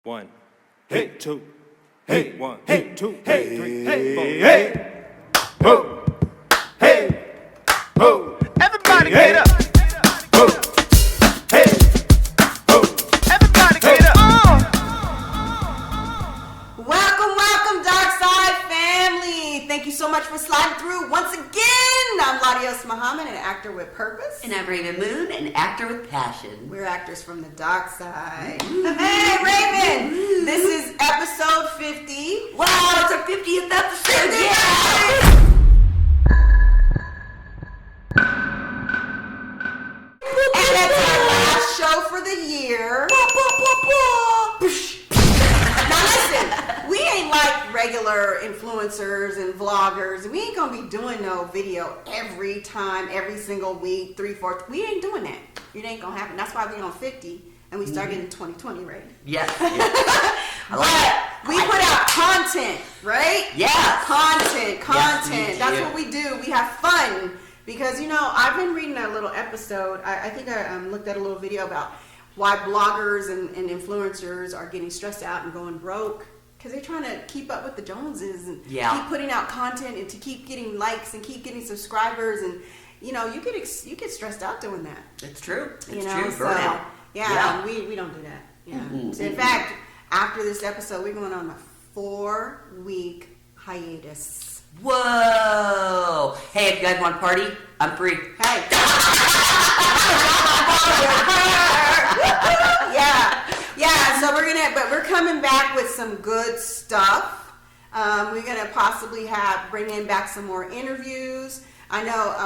1, hey, 2, hey, 1, hey, 2, hey, 3, hey, 4, hey, ho, hey, ho. Everybody get up. Ho, hey, ho. Everybody get up. Welcome, Dark Side family. Thank you so much for sliding through once again. I'm LaDios Muhammad, an actor with purpose. And I'm Rav'n Moon, an actor with passion. We're actors from the dark side. Hey, Rav'n! This is episode 50. Wow, it's our 50th episode! Yeah! And that's our last show for the year. Now listen, we ain't like regular influencers and vloggers. We ain't gonna be doing no video every time, every single week, 3-4. We ain't doing that. It ain't gonna happen. That's why we on 50 and we started in 2020, right? Yes. But we put out content, right? Yes. Content. Yes, That's what we do. We have fun. Because, you know, I've been reading a little episode. I think I looked at a little video about why bloggers and influencers are getting stressed out and going broke. Because they're trying to keep up with the Joneses and keep putting out content and to keep getting likes and keep getting subscribers. And, you know, you get stressed out doing that. It's true. It's you know? true. So, Burnout. yeah. We don't do that. Yeah. Mm-hmm. So in fact, after this episode, we're going on a 4-week hiatus. Whoa! Hey, if you guys want to party, I'm free. Hey. Yeah. So we're coming back with some good stuff. We're gonna possibly bring in back some more interviews. I know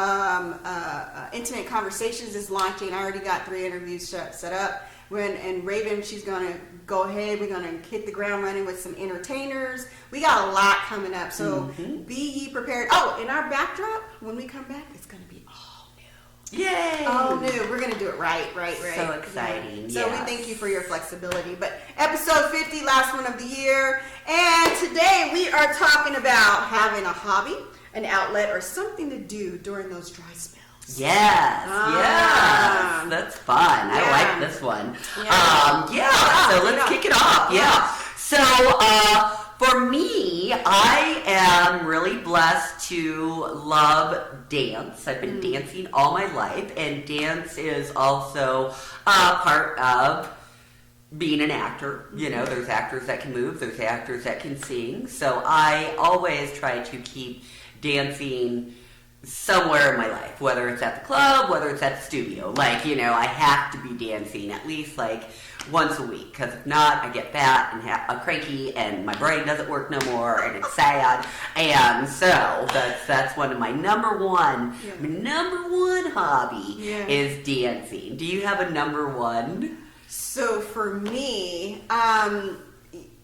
Intimate Conversations is launching. I already got 3 interviews set up. And Rav'n, she's gonna go ahead. We're gonna hit the ground running with some entertainers. We got a lot coming up, so be ye prepared. Oh, in our backdrop, when we come back, it's gonna be all new. Yay! All new. We're gonna do it right. So exciting. So yes. we thank you for your flexibility. But episode 50, last one of the year, and today we are talking about having a hobby, an outlet, or something to do during those dry spells. Yes, that's fun. Yeah. I like this one. Yeah. So let's kick it off. Yeah. So for me, I am really blessed to love dance. I've been dancing all my life, and dance is also a part of being an actor. You know, there's actors that can move, there's actors that can sing. So I always try to keep dancing somewhere in my life, whether it's at the club, whether it's at the studio. Like, you know, I have to be dancing at least like once a week, because if not, I get fat and cranky, and my brain doesn't work no more, and it's sad. And so that's one of my number one hobby is dancing. Do you have a number one? So for me,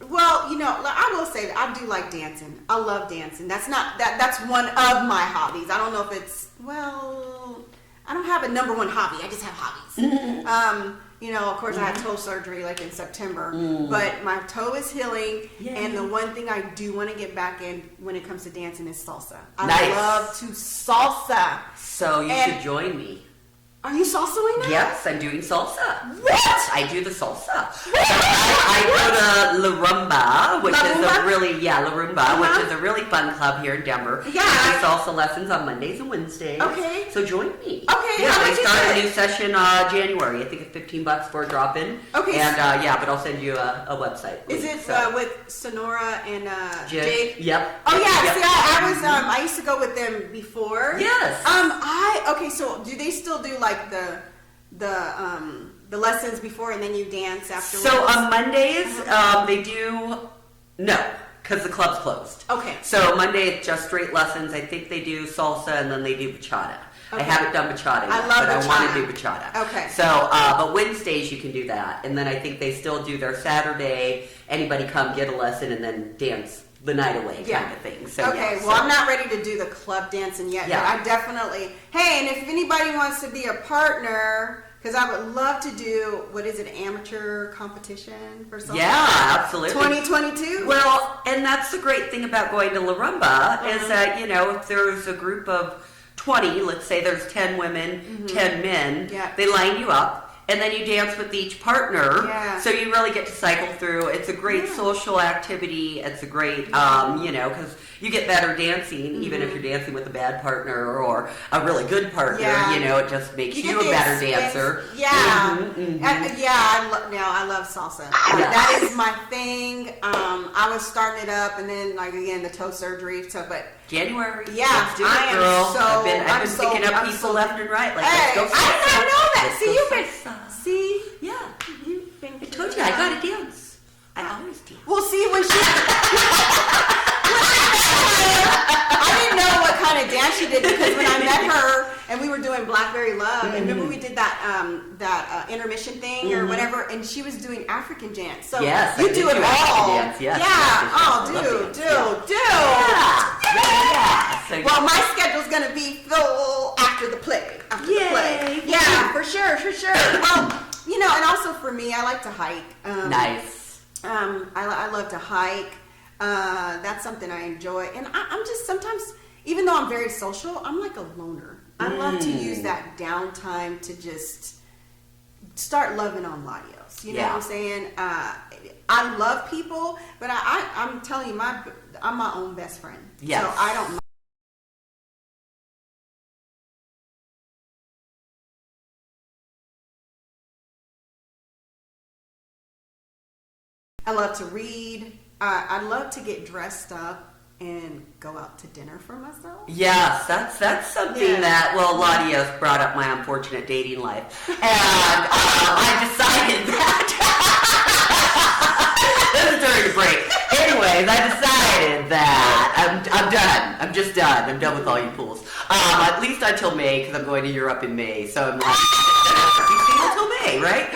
well, you know, I will say that I do like dancing. I love dancing. That's one of my hobbies. I don't know if it's, well, I don't have a number one hobby. I just have hobbies. You know, of course, I had toe surgery like in September, but my toe is healing. Yay. And the one thing I do want to get back in when it comes to dancing is salsa. I love to salsa. So you should join me. Are you salsaing now? Yes, I'm doing salsa. What? I do the salsa. So I go to La Rumba, which is a really fun club here in Denver. Yeah. I do salsa lessons on Mondays and Wednesdays. Okay. So join me. Okay. Yeah, how they much is start it? a new session January. I think it's $15 for a drop-in. Okay. And but I'll send you a website. Is it with Sonora and Jake? Yep. Oh yeah. Yep. See, I was I used to go with them before. Yes. So do they still do like the lessons before and then you dance afterwards? So on Mondays they do because the club's closed. Okay. So Monday it's just straight lessons. I think they do salsa and then they do bachata. Okay. I haven't done bachata yet, I love but bachata. I want to do bachata. Okay. So, but Wednesdays you can do that, and then I think they still do their Saturday. Anybody come get a lesson and then dance the night away kind of thing. So I'm not ready to do the club dancing yet, but I definitely. Hey, and if anybody wants to be a partner, because I would love to do amateur competition for something. Yeah, absolutely. 2022. Well, and that's the great thing about going to La Rumba is that if there's a group of 20, let's say there's 10 women, 10 men, they line you up. and then you dance with each partner. Yeah. So you really get to cycle through. It's a great social activity. It's a great, because you get better dancing, even if you're dancing with a bad partner or a really good partner. Yeah. It just makes you a better dancer. Yeah. I love salsa. Yes. That is my thing. I was starting it up, and then again the toe surgery. So, but January. Yeah, let's do it, I am girl. so- I've been I'm picking so- up I'm people so- left and right. Like, Hey, let's go I did not know that. Let's See, go you've been. salsa. See, Yeah. you've been. I told you I gotta dance. I always dance. Well, see, when she. I didn't know what kind of dance she did because when I met her and we were doing Blackberry Love, and remember we did that intermission thing or whatever, and she was doing African dance. So Yes, you I do did it do African all. dance, yes, Yeah. yes, Oh, I love do. dance, So Well, my schedule's gonna be full after the play. Yay. Yeah, for sure. Well, and also for me, I like to hike. nice. I love to hike. That's something I enjoy. And I'm just sometimes, even though I'm very social, I'm like a loner. I love to use that downtime to just start loving on LaDios. You know what I'm saying? I love people, but I'm telling you, I'm my own best friend. Yes. So I don't. I love to read. I love to get dressed up and go out to dinner for myself. Yes, that's something that, LaDios brought up my unfortunate dating life. And I decided that. This is during the break. Anyways, I decided that I'm done. I'm just done. I'm done with all you fools. At least until May, because I'm going to Europe in May. So I'm like, you see until May, right?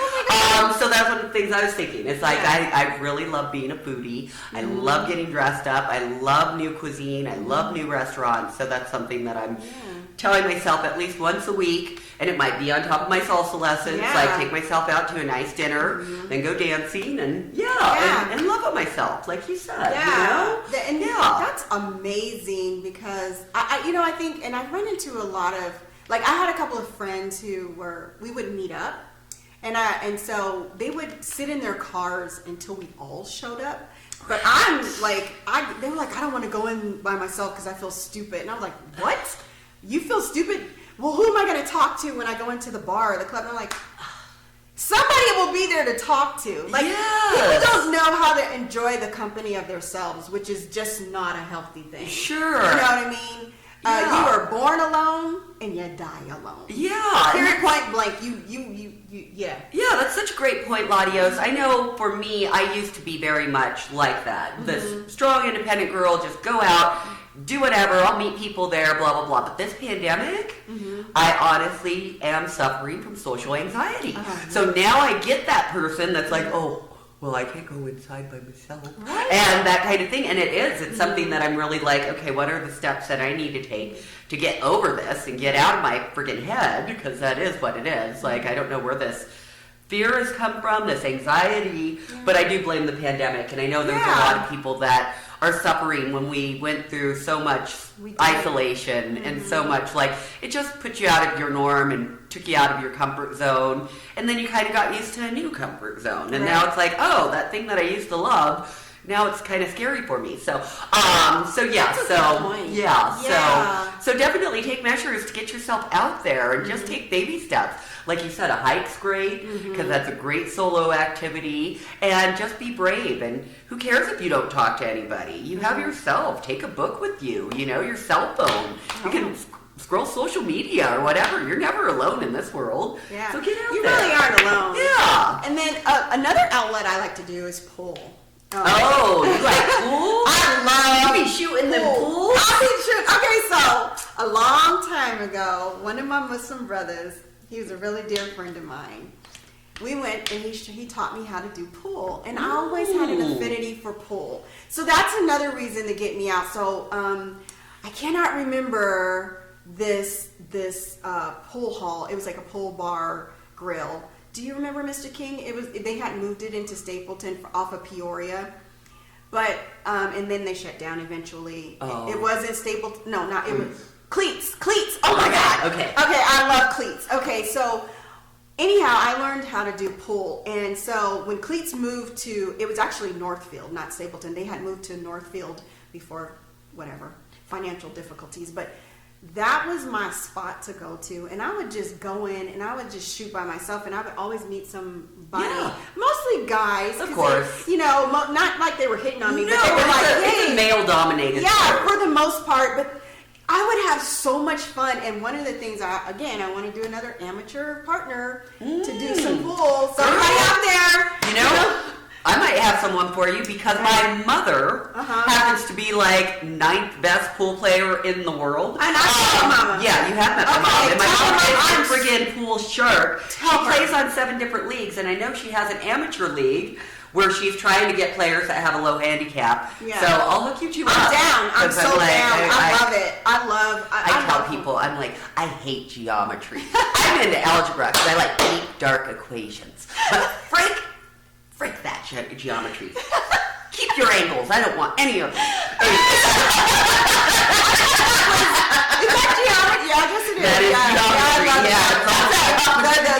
So that's one of the things I was thinking. It's like, I really love being a foodie. I love getting dressed up. I love new cuisine. I love new restaurants. So that's something that I'm telling myself at least once a week. And it might be on top of my salsa lessons. Like, take myself out to a nice dinner, then go dancing, and and love on myself, like you said. That's amazing because I think, and I've run into a lot of, like, I had a couple of friends who we would meet up, and so they would sit in their cars until we all showed up. But I'm like, they were like, I don't want to go in by myself because I feel stupid, and I was like, what? You feel stupid? Well, who am I going to talk to when I go into the bar or the club? And I'm like, somebody will be there to talk to. Like, people don't know how to enjoy the company of themselves, which is just not a healthy thing. Sure. You know what I mean? You are born alone and you die alone. Yeah. Period, point blank. Yeah. Yeah, that's such a great point, LaDios. I know for me, I used to be very much like that. This strong, independent girl, just go out, do whatever, I'll meet people there, blah, blah, blah. But this pandemic, I honestly am suffering from social anxiety. So now I get that person that's like, oh, well, I can't go inside by myself. Right. And that kind of thing. And it's something that I'm really like, okay, what are the steps that I need to take to get over this and get out of my freaking head? Because that is what it is. Like, I don't know where this fear has come from, this anxiety, but I do blame the pandemic. And I know there's a lot of people that are suffering when we went through so much isolation and so much, like, it just put you out of your norm and took you out of your comfort zone, and then you kind of got used to a new comfort zone, and now it's like, oh, that thing that I used to love, now it's kind of scary for me. So definitely take measures to get yourself out there and just take baby steps. Like you said, a hike's great because that's a great solo activity, and just be brave. And who cares if you don't talk to anybody? You have yourself. Take a book with you. Your cell phone. You can scroll social media or whatever. You're never alone in this world. Yeah. So get out there. You really aren't alone. Yeah. And then another outlet I like to do is pool. Oh, you like pool? I love you be shooting the pool. Okay, so a long time ago, one of my Muslim brothers, he was a really dear friend of mine. We went and he taught me how to do pool, and I always had an affinity for pool. So that's another reason to get me out. So I cannot remember this pool hall. It was like a pool bar grill. Do you remember, Mr. King? They had moved it into Stapleton off of Peoria, but and then they shut down eventually. Oh. It wasn't Stapleton. No, not it was Cleats. Oh my God. Okay. I love Cleats. Okay, so anyhow, I learned how to do pool. And so when Cleats moved to, it was actually Northfield, not Stapleton. They had moved to Northfield before, whatever, financial difficulties. But that was my spot to go to. And I would just go in and I would just shoot by myself. And I would always meet somebody. Yeah. Mostly guys. Of course. They, you know, not like they were hitting on me. No, but they were like, it's a male-dominated yeah, sport. for the most part. But I would have so much fun, and one of the things I want to do another amateur partner to do some pool. So right out there, you know, I might have someone for you because my mother happens to be like 9th best pool player in the world. And I met my mama. Yeah, you have met my mom. And my tell mom her is I'm a friggin' pool shark. She Tell her. plays on 7 different leagues, and I know she has an amateur league where she's trying to get players that have a low handicap. Yeah. So I'll hook you two up. I'm down. I'm 'Cause so like, down. I love it. I tell people, I'm like, I hate geometry. I'm into algebra because I like deep, dark equations. But freak that geometry. Keep your angles. I don't want any of them. Is that geometry? Yeah, I guess it is. That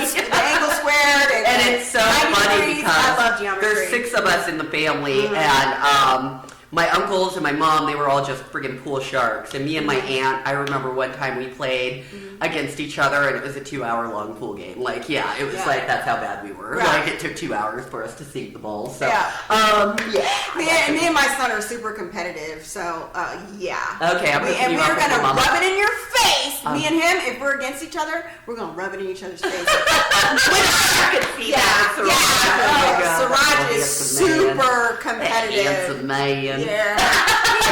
is geometry. The angle squared And it's so 90 funny degrees. because I love geometry. there's 6 of us in the family, and my uncles and my mom, they were all just friggin' pool sharks. And me and my aunt, I remember one time we played against each other, and it was a 2-hour-long pool game. Like, yeah, it was like, that's how bad we were. Right. Like, it took 2 hours for us to sink the ball. So, Me and my son are super competitive, so yeah. Okay, I'm and you we're up with gonna your mama. rub it in your face. Me and him, if we're against each other, we're gonna rub it in each other's face. I could see that. Siraj is Handsome man. super competitive. Handsome man. Yeah. He's a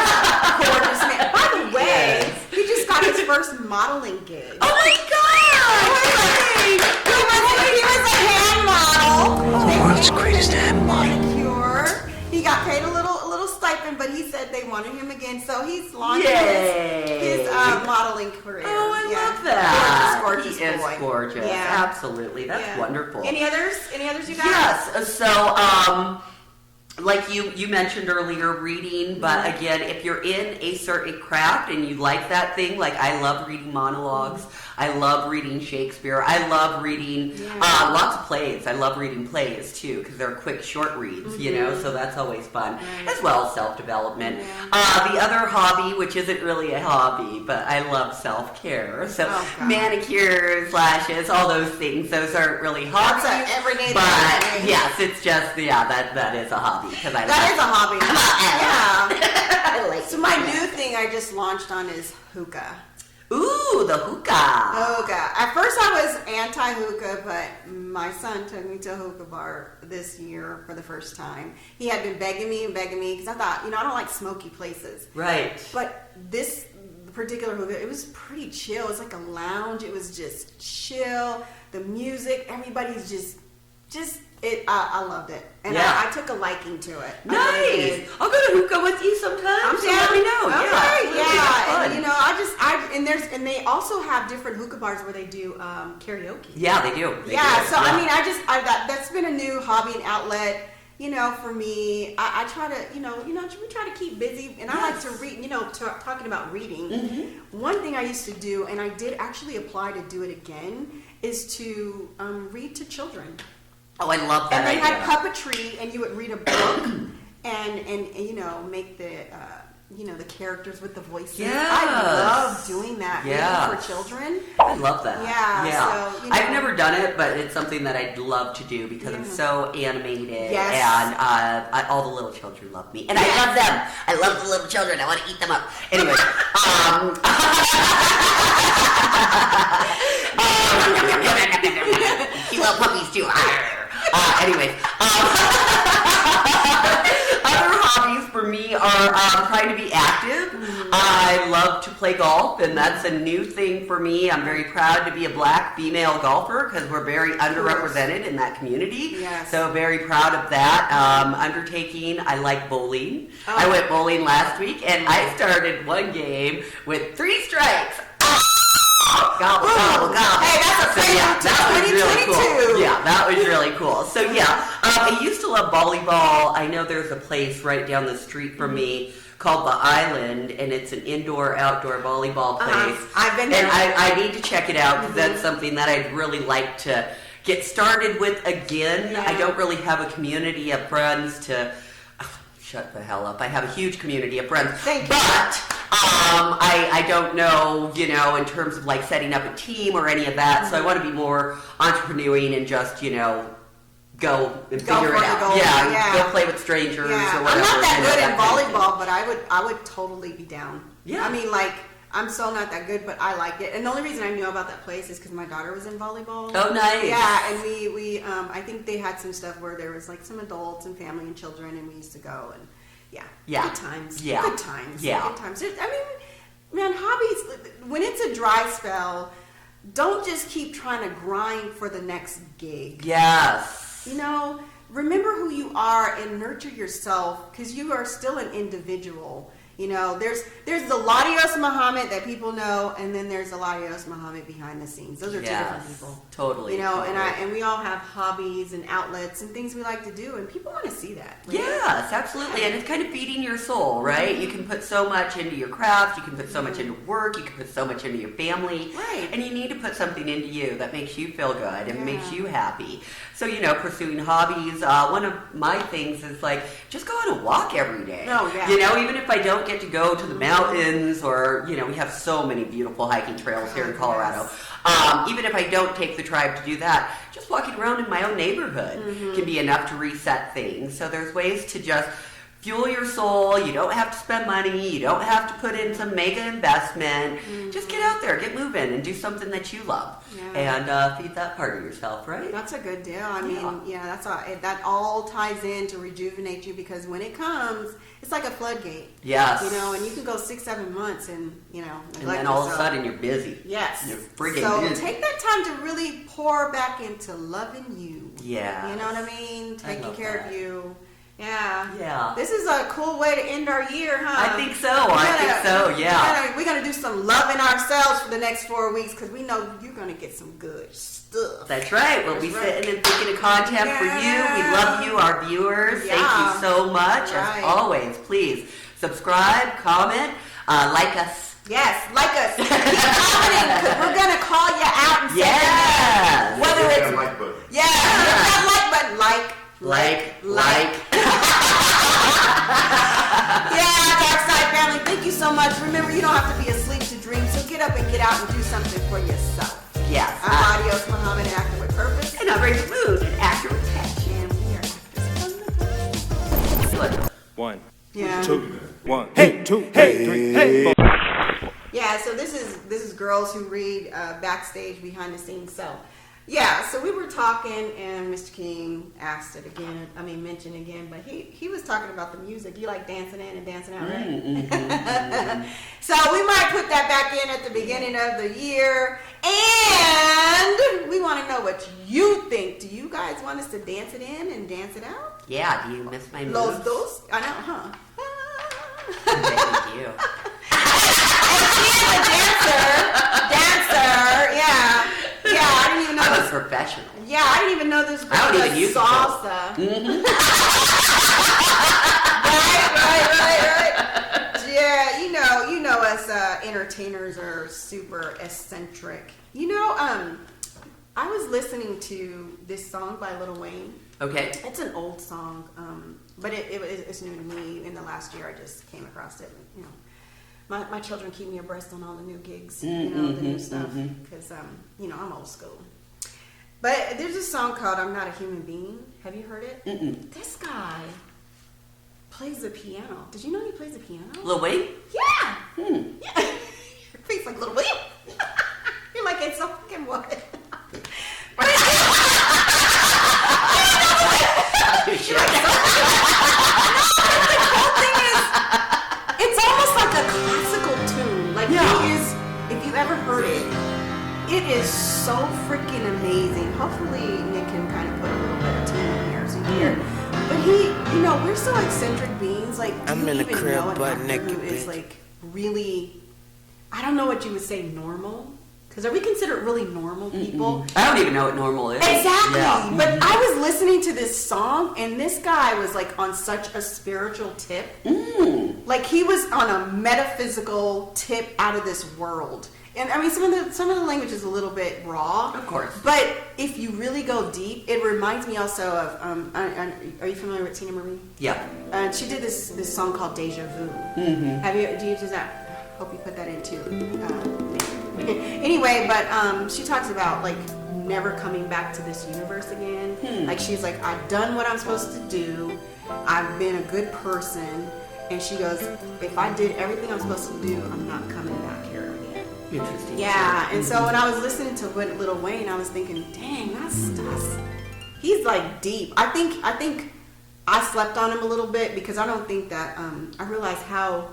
gorgeous man. By the way, Yes. he just got his first modeling gig. Oh my god! He was a hand model. The world's greatest hand model. Manicure. He got paid a little stipend, but he said they wanted him again, so he's launching his modeling career. Oh, I Yeah. love that. Gorgeous He is boy. gorgeous. Yeah. Absolutely. That's Yeah. wonderful. Any others you got? Yes. So, like you mentioned earlier, reading, but again, if you're in a certain craft and you like that thing, like I love reading monologues, I love reading Shakespeare, I love reading lots of plays. I love reading plays too because they're quick, short reads, you know, so that's always fun, as well as self-development. The other hobby, which isn't really a hobby, but I love self-care, so manicures, lashes, all those things, those aren't really hobbies. That's an everyday but thing. yes, it's just that is a hobby because I That love is a hobby. I like So my new thing I just launched on is hookah. Ooh, the hookah. Hookah. At first I was anti-hookah, but my son took me to a hookah bar this year for the first time. He had been begging me because I thought, I don't like smoky places. Right. But this particular hookah, it was pretty chill. It was like a lounge. It was just chill. The music, everybody's just I loved it. And I took a liking to it. I really Nice. did. I'll go to hookah with you sometime. I'm so down. let me know. Okay, Yeah. And, and they also have different hookah bars where they do karaoke. Yeah, they do. They do. That's been a new hobby and outlet. For me, I try to, we try to keep busy, and I like to read. Talking about reading, one thing I used to do, and I did actually apply to do it again, is to read to children. Oh, I love that And they idea. had puppetry, and you would read a book, and make the characters with the voices. Yes. I love doing that reading for children. I love that. Yeah. So, I've never done it, but it's something that I'd love to do because I'm so animated, Yes. and all the little children love me, and I love them. I love the little children. I want to eat them up. Anyway, you love puppies too. Anyways, other hobbies for me are trying to be active. I love to play golf, and that's a new thing for me. I'm very proud to be a black female golfer because we're very underrepresented in that community. Yes. So very proud of that undertaking. I like bowling. I went bowling last week, and I started one game with 3 strikes. Gobble, gobble, gobble. Hey, that's a that was really 2022. cool. Yeah, that was really cool. So I used to love volleyball. I know there's a place right down the street from me called The Island, and it's an indoor-outdoor volleyball place. I've been there. And I need to check it out because that's something that I'd really like to get started with again. Yeah. I don't really have a community of friends to... shut the hell up. I have a huge community of friends. Thank you. But I don't know, in terms of like setting up a team or any of that. So I want to be more entrepreneuring and just, go and figure it out. Go play with strangers or whatever. I'm not that good in kind of thing. volleyball, but I would totally be down. Yeah. I mean, like, I'm so not that good, but I like it. And the only reason I knew about that place is because my daughter was in volleyball. Oh, nice. Yeah, and we I think they had some stuff where there was like some adults and family and children, and we used to go and good times. Yeah. Good times. Yeah. Good times. I mean, man, hobbies, when it's a dry spell, don't just keep trying to grind for the next gig. Yes. Remember who you are and nurture yourself, because you are still an individual. There's the LaDios Muhammad that people know, and then there's the LaDios Muhammad behind the scenes. Those are two different people. Totally. Totally. And we all have hobbies and outlets and things we like to do, and people want to see that. Right? Yes, absolutely. And it's kind of feeding your soul, right? You can put so much into your craft, you can put so much into work, you can put so much into your family. Right. And you need to put something into you that makes you feel good and makes you happy. So, pursuing hobbies, one of my things is like, just go on a walk every day. Oh, yeah. Even if I don't get to go to the mountains or, we have so many beautiful hiking trails here in Colorado. Even if I don't take the tribe to do that, just walking around in my own neighborhood can be enough to reset things. So there's ways to just fuel your soul. You don't have to spend money. You don't have to put in some mega investment. Just get out there, get moving, and do something that you love. And feed that part of yourself, right? That's a good deal. I mean, that's all. That all ties in to rejuvenate you, because when it comes, it's like a floodgate. Yes. And you can go 6-7 months and and then all of a sudden you're busy. Yes. You're friggin' busy. So take that time to really pour back into loving you. Yeah. You know what I mean? Taking care that. of you. Yeah. Yeah. This is a cool way to end our year, huh? I think so. Yeah. We're gonna do some loving ourselves for the next 4 weeks, because we know you're gonna get some good stuff. That's right. We'll be sitting and thinking of content for you. We love you, our viewers. Yeah. Thank you so much. Right. As always, please subscribe, comment, like us. Yes, like us. Keep commenting, because we're gonna call you out and say Yes. whether it's like button. that like button, like. Yeah, Dark Side family, thank you so much. Remember, you don't have to be asleep to dream, so get up and get out and do something for yourself. Yes. I'm LaDios Muhammad, an actor with purpose. And I'm Rachel Mood, an actor with passion. And we are actors. 1, Yeah. 2, 1, hey, 2, hey, 3, hey, 4. Yeah, so this is girls who read backstage, behind the scenes. So, yeah, so we were talking, and Mr. King asked it again. Mentioned again, but he was talking about the music. You like dancing in and dancing out, right? So we might put that back in at the beginning of the year, and we want to know what you think. Do you guys want us to dance it in and dance it out? Yeah, do you miss my moves? Los dos? I know, huh? Thank you. Dancer, yeah. I didn't even know I'm a this. professional. Yeah, I didn't even know this. I don't even use salsa. Right. Yeah, you know us entertainers are super eccentric. I was listening to this song by Lil Wayne. Okay. It's an old song, but it's new to me. In the last year, I just came across it. My children keep me abreast on all the new gigs, the new stuff, because I'm old school. But there's a song called "I'm Not a Human Being." Have you heard it? This guy plays the piano. Did you know he plays the piano? Lil Wayne? Yeah. Yeah. Your face like Lil Wayne. You're like, it's so fucking what? It's almost like a classical tune. Like if you ever heard it is so freaking amazing. Hopefully Nick can kind of put a little bit of tune in here so you can hear it. But we're so eccentric beings. Like, I'm in the crib, butt naked, who is bitch. like really, I don't know what you would say normal. Because are we considered really normal people? I don't even know what normal is. Exactly. Yeah. But I was listening to this song, and this guy was like on such a spiritual tip. Like he was on a metaphysical tip out of this world. And I mean, some of the language is a little bit raw, Of course. But if you really go deep, it reminds me also of. Are you familiar with Tina Marie? Yeah. She did this song called Deja Vu. Mm-hmm. Do you do that? Hope you put that into. Anyway, but she talks about like never coming back to this universe again. Like she's like, I've done what I'm supposed to do. I've been a good person. And she goes, if I did everything I'm supposed to do, I'm not coming back here again. Interesting. Yeah, and so when I was listening to Lil Wayne, I was thinking, dang, that's he's like deep. I think I slept on him a little bit because I don't think that I realized how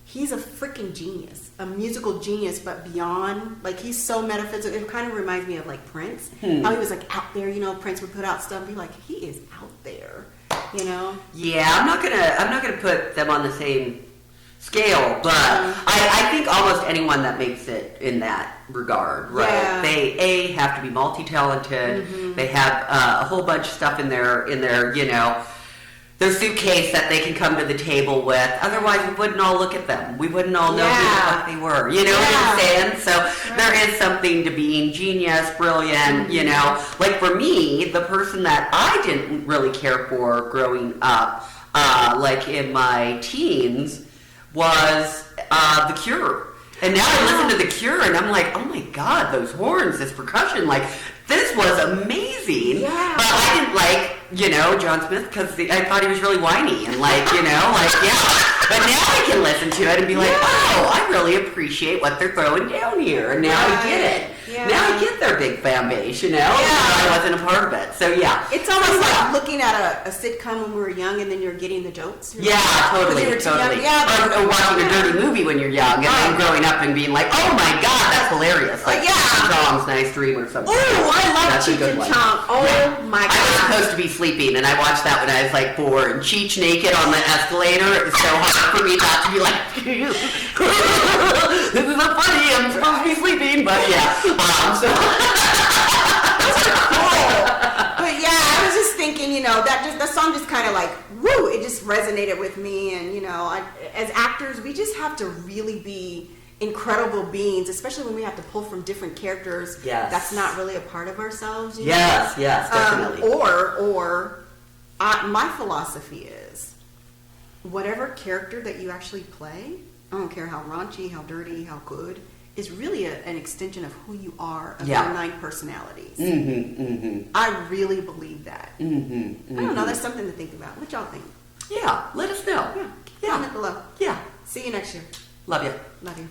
he's a freaking genius, a musical genius, but beyond, like he's so metaphysical. It kind of reminds me of like Prince, how he was like out there. You know, Prince would put out stuff and be like, he is out there. You know? Yeah, I'm not gonna put them on the same scale, but I think almost anyone that makes it in that regard, right? Yeah. They have to be multi-talented. They have a whole bunch of stuff in their their suitcase that they can come to the table with. Otherwise, we wouldn't all look at them. We wouldn't all know who the fuck they were. You know what I'm saying? So there is something to being genius, brilliant, you know. Like for me, the person that I didn't really care for growing up, like in my teens, was The Cure. And now I listen to The Cure and I'm like, oh my God, those horns, this percussion, like, this was amazing. Yeah. But I didn't like, John Smith because I thought he was really whiny and like, But now I can listen to it and be like, oh, I really appreciate what they're throwing down here. And now I get it. Yeah. Now I get their big fan base, I wasn't a part of it. So yeah. It's almost like looking at a sitcom when we were young and then you're getting the jokes. Totally. Yeah, or watching a dirty movie when you're young and then growing up and being like, oh my God, that's hilarious. Like Tom's Nice Dream or something. Oh, I love That's Cheech and Chong. Oh my God. I was supposed to be sleeping and I watched that when I was like 4 and Cheech naked on the escalator. It was so hard for me not to be like, this is not funny, I'm supposed to be sleeping, but yeah. So cool. But yeah, I was just thinking, that song just kind of like, woo, it just resonated with me. And, as actors, we just have to really be incredible beings, especially when we have to pull from different characters. Yes. That's not really a part of ourselves. Yes, definitely. My philosophy is, whatever character that you actually play, I don't care how raunchy, how dirty, how good, is really an extension of who you are, of your 9 personalities. I really believe that. I don't know, that's something to think about. What y'all think? Yeah, let us know. Yeah. Comment below. Yeah. See you next year. Love you. Love you.